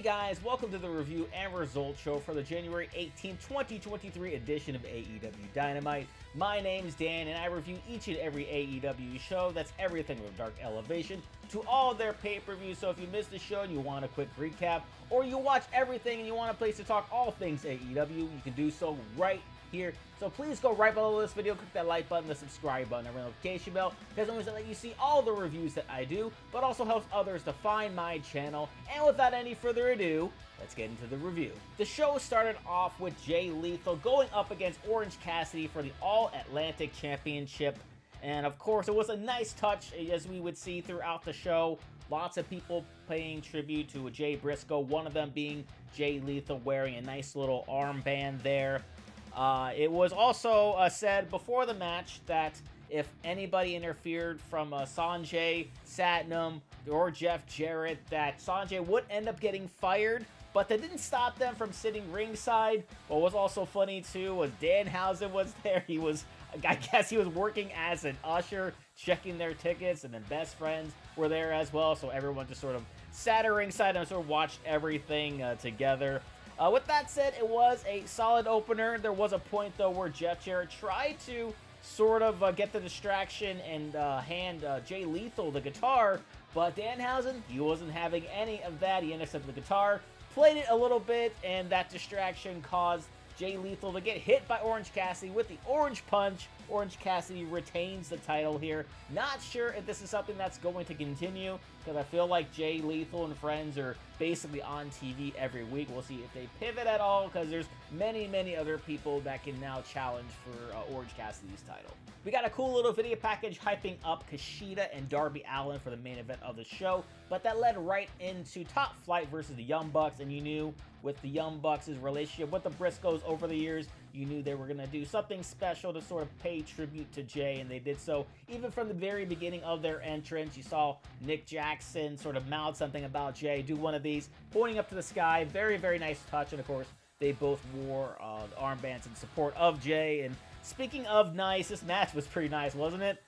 guys, welcome to the review and result show for the January 18, 2023 edition of AEW Dynamite. My name is Dan and I review each and every AEW show. That's everything from Dark Elevation to all their pay-per-views. So if you missed the show and you want a quick recap, or you watch everything and you want a place to talk all things AEW, you can do so right here. So please go right below this video, click that like button, the subscribe button, and the notification bell, because it let you see all the reviews that I do, but also helps others to find my channel. And without any further ado, let's get into the review. The show started off with Jay Lethal going up against Orange Cassidy for the All-Atlantic Championship. And of course, it was a nice touch, as we would see throughout the show. Lots of people paying tribute to Jay Briscoe, one of them being Jay Lethal wearing a nice little armband there. It was also said before the match that if anybody interfered from Sanjay, Satnam, or Jeff Jarrett, that Sanjay would end up getting fired, but that didn't stop them from sitting ringside. What was also funny too was Danhausen was there. I guess he was working as an usher, checking their tickets, and then Best Friends were there as well, so everyone just sort of sat at ringside and sort of watched everything together. With that said, it was a solid opener. There was a point, though, where Jeff Jarrett tried to sort of get the distraction and hand Jay Lethal the guitar, but Danhausen, he wasn't having any of that. He intercepted the guitar, played it a little bit, and that distraction caused Jay Lethal to get hit by Orange Cassidy with the Orange Punch. Orange Cassidy retains the title here. Not sure if this is something that's going to continue, because I feel like Jay Lethal and friends are basically on TV every week. We'll see if they pivot at all, because there's many other people that can now challenge for Orange Cassidy's title. We got a cool little video package hyping up Kushida and Darby Allin for the main event of the show, but that led right into Top Flight versus the Young Bucks, and you knew with the Young Bucks' relationship with the Briscoes over the years, you knew they were going to do something special to sort of pay tribute to Jay, and they did so. Even from the very beginning of their entrance, you saw Nick Jackson sort of mouth something about Jay, do one of these, pointing up to the sky. Very nice touch, and of course, they both wore the armbands in support of Jay. And speaking of nice, this match was pretty nice, wasn't it?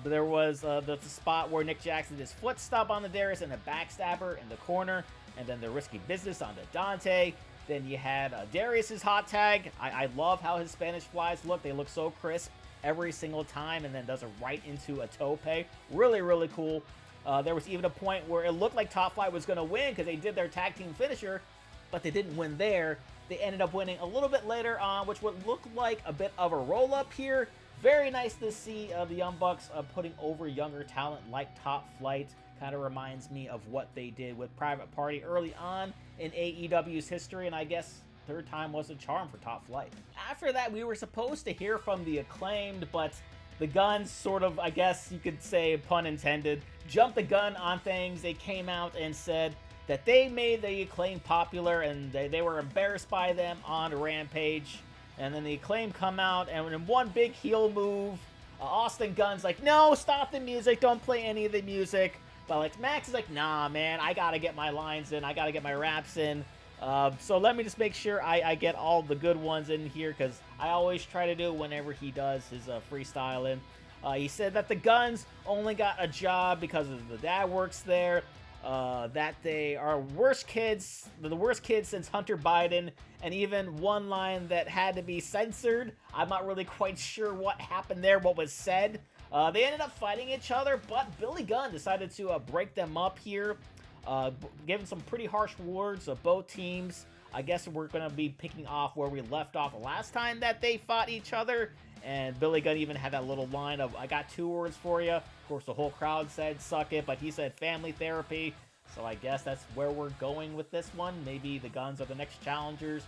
There was the spot where Nick Jackson did his foot stop on the Darius and a backstabber in the corner, and then the risky business on the Dante. Then you had Darius's hot tag. I love how his Spanish flies look. They look so crisp every single time, and then does it right into a tope. Really cool. There was even a point where it looked like Top Flight was going to win because they did their tag team finisher, but they didn't win there. They ended up winning a little bit later on, which would look like a bit of a roll-up here. Very nice to see the Young Bucks putting over younger talent like Top Flight. Kind of reminds me of what they did with Private Party early on in AEW's history, and I guess third time was a charm for Top Flight. After that, we were supposed to hear from the Acclaimed, but the Guns sort of, I guess you could say, pun intended, jumped the gun on things. They came out and said that they made the Acclaimed popular, and they were embarrassed by them on Rampage. And then the Acclaimed come out, and in one big heel move, Austin Gunn's like, no, stop the music, don't play any of the music. But like Max is like, nah, man, I gotta get my lines in, I gotta get my raps in. So let me just make sure I get all the good ones in here, because I always try to do whenever he does his freestyling. He said that the Guns only got a job because of the dad works there, that they are the worst kids since Hunter Biden, and even one line that had to be censored. I'm not really quite sure what happened there, what was said. They ended up fighting each other, but Billy Gunn decided to break them up here, giving some pretty harsh words of both teams. I guess we're going to be picking off where we left off last time that they fought each other, and Billy Gunn even had that little line of, I got 2 words for you. Of course, the whole crowd said, suck it, but he said family therapy. So I guess that's where we're going with this one. Maybe the Guns are the next challengers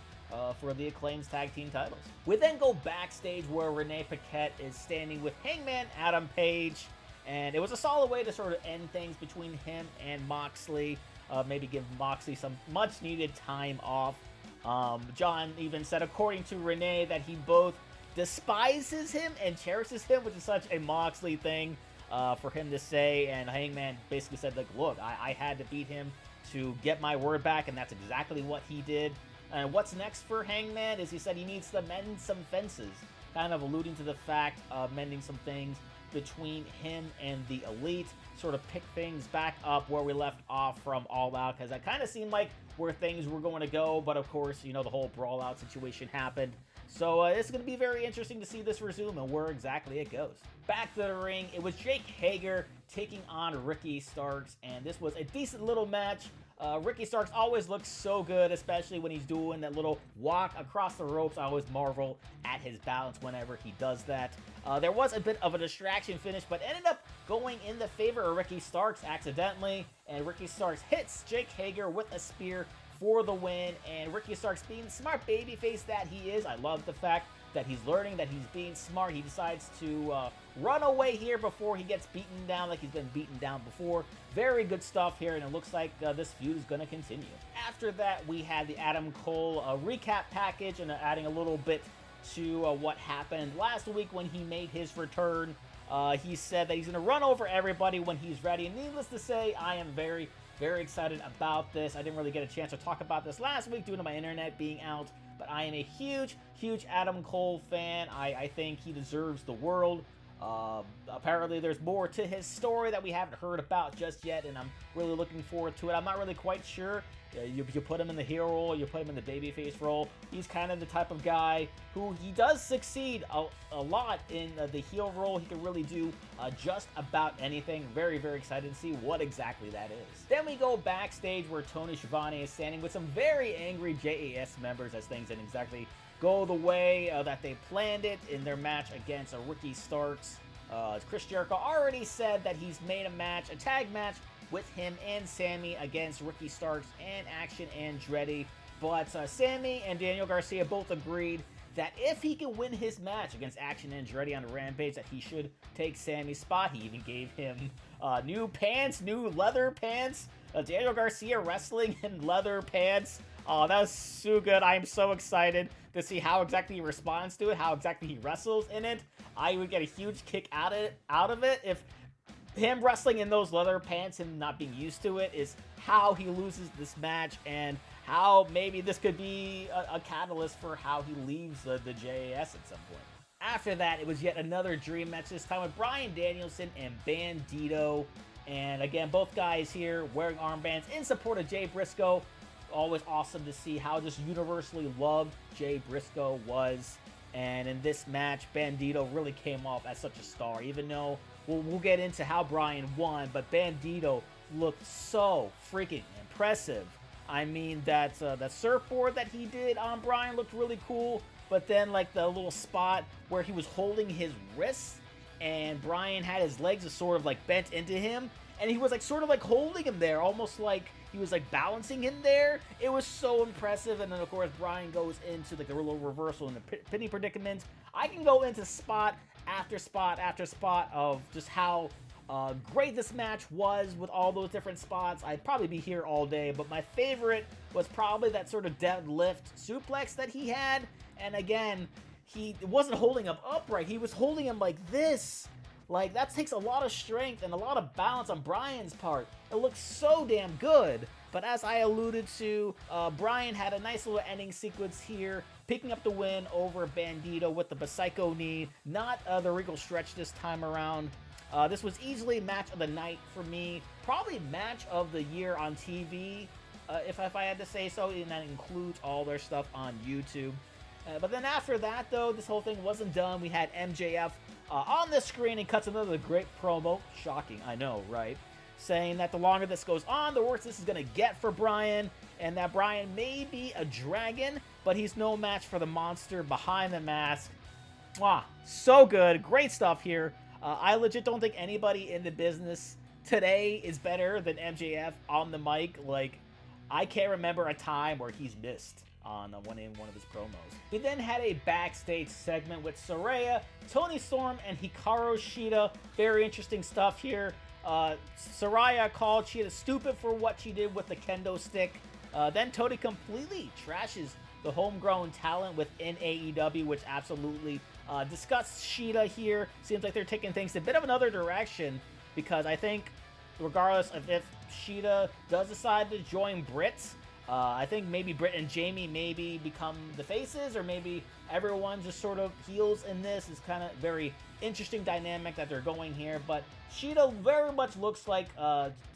for the Acclaimed's tag team titles. We then go backstage where Renee Paquette is standing with Hangman Adam Page, and it was a solid way to sort of end things between him and Moxley. Maybe give Moxley some much needed time off. John even said, according to Renee, that he both despises him and cherishes him, which is such a Moxley thing for him to say. And Hangman basically said, like, look, I had to beat him to get my word back, and that's exactly what he did. And what's next for Hangman is he said he needs to mend some fences, kind of alluding to the fact of mending some things between him and the Elite. sort of pick things back up where we left off from All Out, because it kind of seemed like where things were going to go, but of course, you know, the whole Brawl Out situation happened. So it's going to be very interesting to see this resume and where exactly it goes. Back to the ring, it was Jake Hager taking on Ricky Starks, and this was a decent little match. Ricky Starks always looks so good, especially when he's doing that little walk across the ropes. I always marvel at his balance whenever he does that. There was a bit of a distraction finish, but ended up going in the favor of Ricky Starks accidentally, and Ricky Starks hits Jake Hager with a spear for the win, and Ricky Starks, being the smart babyface that he is, I love the fact that he's learning, that he's being smart. He decides to run away here before he gets beaten down like he's been beaten down before. Very good stuff here, and it looks like this feud is going to continue. After that, we had the Adam Cole recap package, and adding a little bit to what happened last week when he made his return. He said that he's going to run over everybody when he's ready, and needless to say, I am very excited about this. I didn't really get a chance to talk about this last week due to my internet being out, but I am a huge Adam Cole fan. I think he deserves the world. Apparently there's more to his story that we haven't heard about just yet, and I'm really looking forward to it. I'm not really quite sure. You put him in the heel role, you put him in the babyface role. He's kind of the type of guy who he does succeed a lot in the heel role. He can really do just about anything. Very excited to see what exactly that is. Then we go backstage where Tony Schiavone is standing with some very angry J.A.S. members as things didn't exactly go the way that they planned it in their match against Ricky Starks. Chris Jericho already said that he's made a tag match with him and Sammy against Ricky Starks and Action Andretti, but Sammy and Daniel Garcia both agreed that if he can win his match against Action Andretti on Rampage, that he should take Sammy's spot. He even gave him new pants, new leather pants. Daniel Garcia wrestling in leather pants. Oh, that was so good. I'm so excited to see how exactly he responds to it, how exactly he wrestles in it. I would get a huge kick out of it if him wrestling in those leather pants and not being used to it is how he loses this match, and how maybe this could be a catalyst for how he leaves the J.A.S. at some point. After that, it was yet another dream match, this time with Bryan Danielson and Bandido. And again, both guys here wearing armbands in support of Jay Briscoe. Always awesome to see how just universally loved Jay Briscoe was. And in this match, Bandido really came off as such a star, even though we'll get into how Bryan won, but Bandido looked so freaking impressive. I mean, that surfboard that he did on Bryan looked really cool, but then like the little spot where he was holding his wrists and Bryan had his legs just sort of like bent into him, and he was like sort of like holding him there, almost like he was like balancing him there. It was so impressive. And then of course Bryan goes into like a little reversal in the pinning predicament. I can go into spot after spot after spot of just how great this match was with all those different spots. I'd probably be here all day, but my favorite was probably that sort of deadlift suplex that he had. And again, he wasn't holding him upright, he was holding him like this. Like, that takes a lot of strength and a lot of balance on Bryan's part. It looks so damn good. But as I alluded to, Bryan had a nice little ending sequence here, picking up the win over Bandido with the Psycho knee, not the Regal stretch this time around. This was easily match of the night for me, probably match of the year on TV, if I had to say so, and that includes all their stuff on YouTube. But then after that, though, this whole thing wasn't done. We had MJF on the screen and cuts another great promo. Shocking, I know, right? Saying that the longer this goes on, the worse this is going to get for Bryan, and that Bryan may be a dragon, but he's no match for the monster behind the mask. Wow, so good. Great stuff here. I legit don't think anybody in the business today is better than MJF on the mic. Like, I can't remember a time where he's missed on one of his promos. We then had a backstage segment with Saraya, Toni Storm, and Hikaru Shida. Very interesting stuff here. Saraya called Shida stupid for what she did with the kendo stick. Then Toni completely trashes the homegrown talent within AEW, which absolutely disgusts Shida here. Seems like they're taking things a bit of another direction, because I think regardless of if Shida does decide to join Brits, I think maybe Britt and Jamie maybe become the faces, or maybe everyone just sort of heals in this. It's kind of very interesting dynamic that they're going here, but Shida very much looks like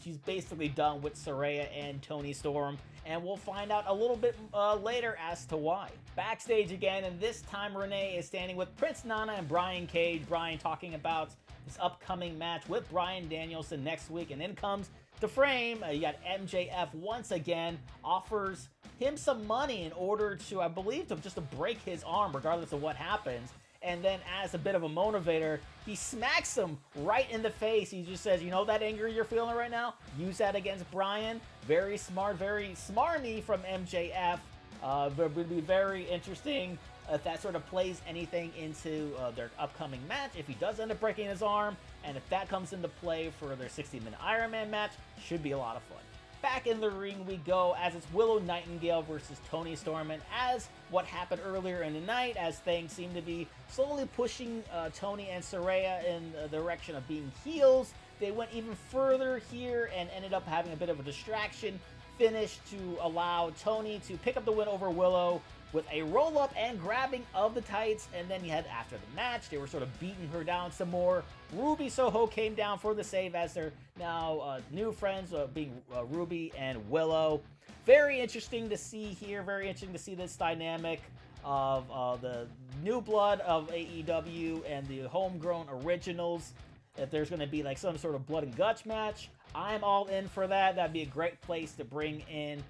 she's basically done with Saraya and Toni Storm, and we'll find out a little bit later as to why. Backstage again, and this time Renee is standing with Prince Nana and Brian Cage. Brian talking about this upcoming match with Bryan Danielson next week, and then comes the frame. You got MJF once again, offers him some money in order to, I believe, just to break his arm regardless of what happens. And then as a bit of a motivator, he smacks him right in the face. He just says, you know that anger you're feeling right now? Use that against Bryan. Very smart, very smarmy from MJF. It would be very interesting if that sort of plays anything into their upcoming match, if he does end up breaking his arm, and if that comes into play for their 60-minute Iron Man match, should be a lot of fun. Back in the ring we go, as it's Williow Nightingale versus Toni Storm, and as what happened earlier in the night, as things seem to be slowly pushing Toni and Saraya in the direction of being heels, they went even further here and ended up having a bit of a distraction finish to allow Toni to pick up the win over Williow with a roll-up and grabbing of the tights. And then you had, after the match, they were sort of beating her down some more. Ruby Soho came down for the save, as they're now new friends, being Ruby and Williow. Very interesting to see here, very interesting to see this dynamic of the new blood of AEW and the homegrown originals. If there's going to be like some sort of blood and guts match, I'm all in for that. That'd be a great place to bring in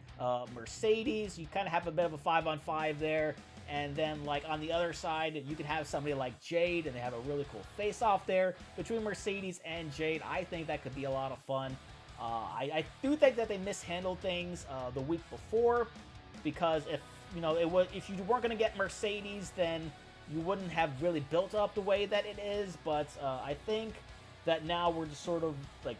Mercedes. You kind of have a bit of a 5-on-5 there. And then, like, on the other side, you could have somebody like Jade, and they have a really cool face-off there between Mercedes and Jade. I think that could be a lot of fun. I do think that they mishandled things the week before, because if you weren't going to get Mercedes, then you wouldn't have really built up the way that it is. But I think that now we're just sort of like,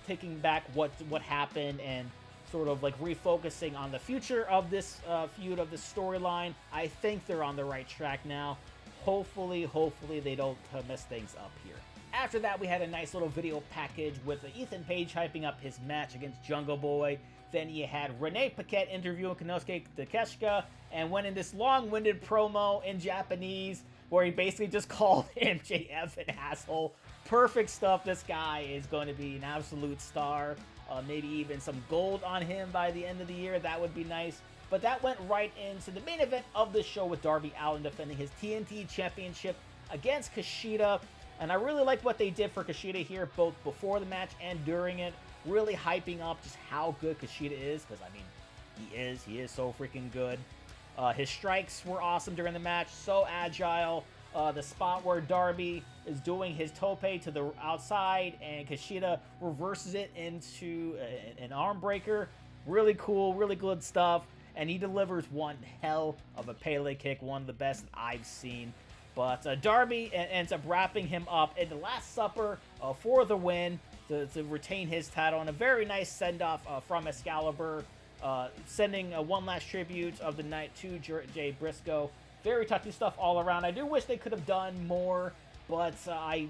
taking back what happened and sort of like refocusing on the future of this feud, of this storyline. I think they're on the right track now. Hopefully they don't mess things up here. After that, we had a nice little video package with Ethan Page hyping up his match against Jungle Boy. Then you had Renee Paquette interviewing Konosuke Takeshita and went in this long-winded promo in Japanese where he basically just called MJF an asshole. Perfect stuff. This guy is going to be an absolute star. Maybe even some gold on him by the end of the year. That would be nice. But that went right into the main event of the show with Darby Allin defending his TNT Championship against Kushida. And I really like what they did for Kushida here, both before the match and during it. Really hyping up just how good Kushida is, because, I mean, he is so freaking good. His strikes were awesome during the match, so agile. The spot where Darby is doing his tope to the outside and Kushida reverses it into an arm breaker. Really cool, really good stuff. And he delivers one hell of a Pele kick, one of the best that I've seen. But Darby ends up wrapping him up in the Last Supper for the win to retain his title. And a very nice send-off from Excalibur, sending one last tribute of the night to Jay Briscoe. Very touchy stuff all around. I do wish they could have done more, but I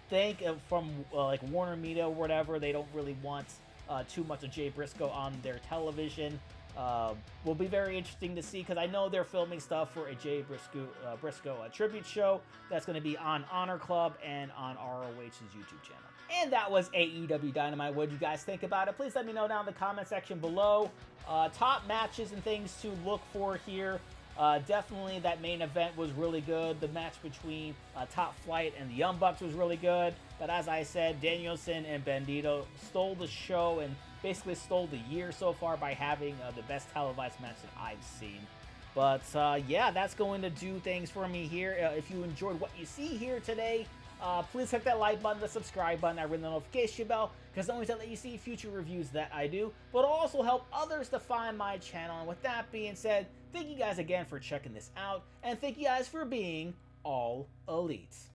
think from like Warner Media or whatever, they don't really want too much of Jay Briscoe on their television. Will be very interesting to see, because I know they're filming stuff for a Jay Briscoe tribute show that's going to be on Honor Club and on ROH's YouTube channel. And that was AEW Dynamite. What did you guys think about it? Please let me know down in the comment section below. Top matches and things to look for here. Definitely that main event was really good. The match between Top Flight and the Young Bucks was really good. But as I said, Danielson and Bandido stole the show and basically stole the year so far by having the best televised match that I've seen. But yeah, that's going to do things for me here. If you enjoyed what you see here today, please click that like button, the subscribe button, and ring the notification bell, because not only does that let you see future reviews that I do, but it'll also help others to find my channel. And with that being said, thank you guys again for checking this out, and thank you guys for being all elite.